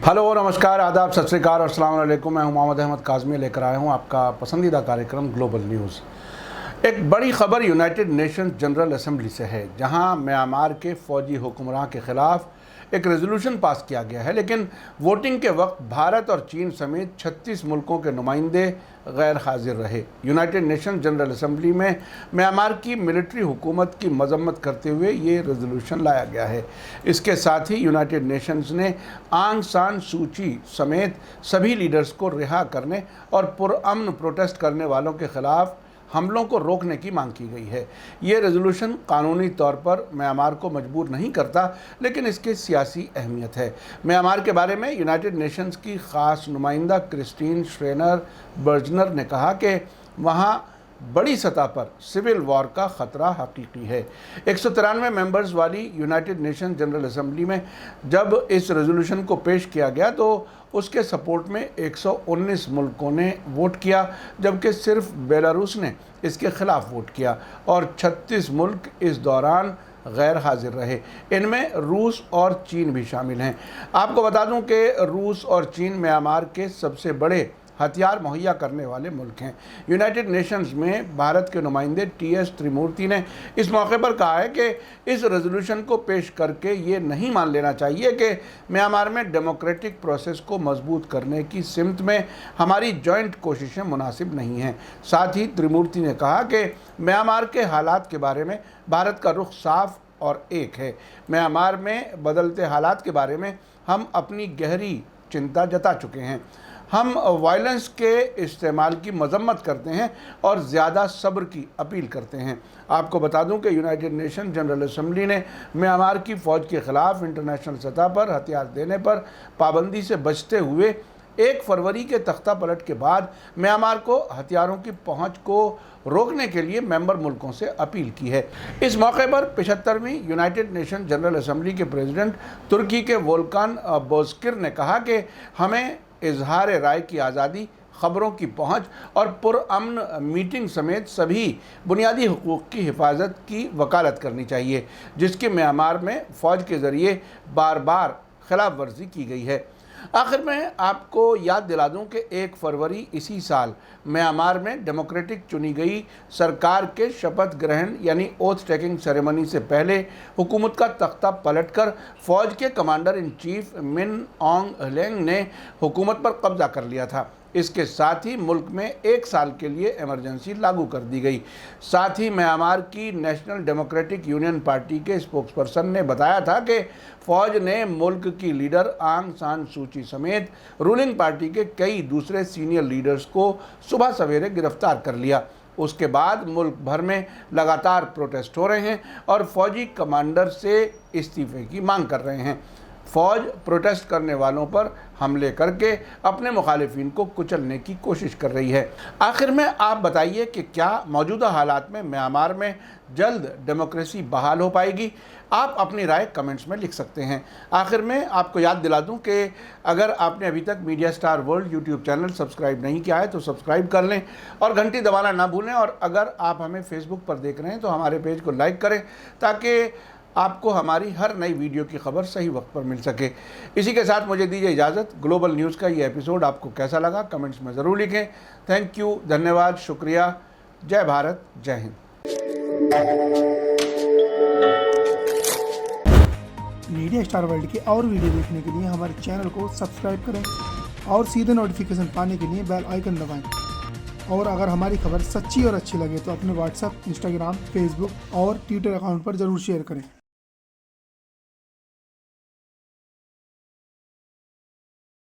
Hello नमस्कार आदाब सत श्री अकाल और अस्सलाम वालेकुम। मैं हूं मोहम्मद अहमद काज़मी, लेकर आया हूं आपका पसंदीदा कार्यक्रम ग्लोबल न्यूज़। एक बड़ी खबर यूनाइटेड नेशंस जनरल असेंबली से है, जहां म्यांमार के फ़ौजी हुक्मरान के ख़िलाफ़ एक रेजोल्यूशन पास किया गया है, लेकिन वोटिंग के वक्त भारत और चीन समेत 36 मुल्कों के नुमाइंदे गैर हाजिर रहे। यूनाइटेड नेशंस जनरल असेंबली में म्यांमार की मिलिट्री हुकूमत की मजम्मत करते हुए ये रेजोल्यूशन लाया गया है। इसके साथ ही यूनाइटेड नेशंस ने आंग सान सूची समेत सभी लीडर्स को रिहा करने और पुरअमन प्रोटेस्ट करने वालों के खिलाफ हमलों को रोकने की मांग की गई है। ये रेजोल्यूशन कानूनी तौर पर म्यांमार को मजबूर नहीं करता, लेकिन इसकी सियासी अहमियत है। म्यांमार के बारे में यूनाइटेड नेशंस की ख़ास नुमाइंदा क्रिस्टीन श्रेनर बर्जनर ने कहा कि वहाँ बड़ी सतह पर सिविल वॉर का ख़तरा हकीकी है। 193 मेंबर्स वाली यूनाइटेड नेशंस जनरल असेंबली में जब इस रेजोल्यूशन को पेश किया गया तो उसके सपोर्ट में 119 मुल्कों ने वोट किया, जबकि सिर्फ बेलारूस ने इसके ख़िलाफ़ वोट किया और 36 मुल्क इस दौरान गैर हाजिर रहे। इनमें रूस और चीन भी शामिल हैं। आपको बता दूं कि रूस और चीन म्यांमार के सबसे बड़े हथियार मुहैया करने वाले मुल्क हैं। यूनाइटेड नेशंस में भारत के नुमाइंदे टी.एस. त्रिमूर्ति ने इस मौके पर कहा है कि इस रेजोल्यूशन को पेश करके ये नहीं मान लेना चाहिए कि म्यांमार में डेमोक्रेटिक प्रोसेस को मजबूत करने की सिमत में हमारी जॉइंट कोशिशें मुनासिब नहीं हैं। साथ ही त्रिमूर्ति ने कहा कि म्यांमार के हालात के बारे में भारत का रुख साफ और एक है। म्यांमार में बदलते हालात के बारे में हम अपनी गहरी चिंता जता चुके हैं। हम वायलेंस के इस्तेमाल की मजम्मत करते हैं और ज़्यादा सब्र की अपील करते हैं। आपको बता दूं कि यूनाइटेड नेशन जनरल असेंबली ने म्यांमार की फ़ौज के ख़िलाफ़ इंटरनेशनल सतह पर हथियार देने पर पाबंदी से बचते हुए 1 फरवरी के तख्ता पलट के बाद म्यांमार को हथियारों की पहुंच को रोकने के लिए मेंबर मुल्कों से अपील की है। इस मौके पर 75वीं यूनाइटेड नेशन जनरल असेंबली के प्रेसिडेंट तुर्की के वोल्कान बोजकिर ने कहा कि हमें इजहार राय की आज़ादी, ख़बरों की पहुँच और पुरअमन मीटिंग समेत सभी बुनियादी हुकूक़ की हिफाजत की वकालत करनी चाहिए, जिसकी म्यांमार में फ़ौज के ज़रिए बार बार खिलाफ वर्जी की गई है। आखिर में आपको याद दिला दूं कि 1 फरवरी इसी साल म्यांमार में डेमोक्रेटिक चुनी गई सरकार के शपथ ग्रहण यानी ओथ टेकिंग सेरेमनी से पहले हुकूमत का तख्ता पलटकर फ़ौज के कमांडर इन चीफ मिन ऑन्ग ह्लेंग ने हुकूमत पर कब्जा कर लिया था। इसके साथ ही मुल्क में 1 साल के लिए इमरजेंसी लागू कर दी गई। साथ ही म्यांमार की नेशनल डेमोक्रेटिक यूनियन पार्टी के स्पोक्सपर्सन ने बताया था कि फ़ौज ने मुल्क की लीडर आंग सान सूची समेत रूलिंग पार्टी के कई दूसरे सीनियर लीडर्स को सुबह सवेरे गिरफ्तार कर लिया। उसके बाद मुल्क भर में लगातार प्रोटेस्ट हो रहे हैं और फौजी कमांडर से इस्तीफे की मांग कर रहे हैं। फ़ौज प्रोटेस्ट करने वालों पर हमले करके अपने मुखालिफिन को कुचलने की कोशिश कर रही है। आखिर में आप बताइए कि क्या मौजूदा हालात में म्यांमार में जल्द डेमोक्रेसी बहाल हो पाएगी? आप अपनी राय कमेंट्स में लिख सकते हैं। आखिर में आपको याद दिला दूं कि अगर आपने अभी तक media star world YouTube channel subscribe नहीं किया है तो सब्सक्राइब कर लें और घंटी दबाना ना भूलें। और अगर आप हमें फेसबुक पर देख रहे हैं तो हमारे पेज को लाइक करें ताकि आपको हमारी हर नई वीडियो की खबर सही वक्त पर मिल सके। इसी के साथ मुझे दीजिए इजाज़त। ग्लोबल न्यूज़ का ये एपिसोड आपको कैसा लगा कमेंट्स में ज़रूर लिखें। थैंक यू, धन्यवाद, शुक्रिया। जय भारत, जय हिंद। मीडिया स्टार वर्ल्ड की और वीडियो देखने के लिए हमारे चैनल को सब्सक्राइब करें और सीधे नोटिफिकेशन पाने के लिए बेल आइकन दबाएं। और अगर हमारी खबर सच्ची और अच्छी लगे तो अपने व्हाट्सएप, इंस्टाग्राम, फेसबुक और ट्विटर अकाउंट पर ज़रूर शेयर करें।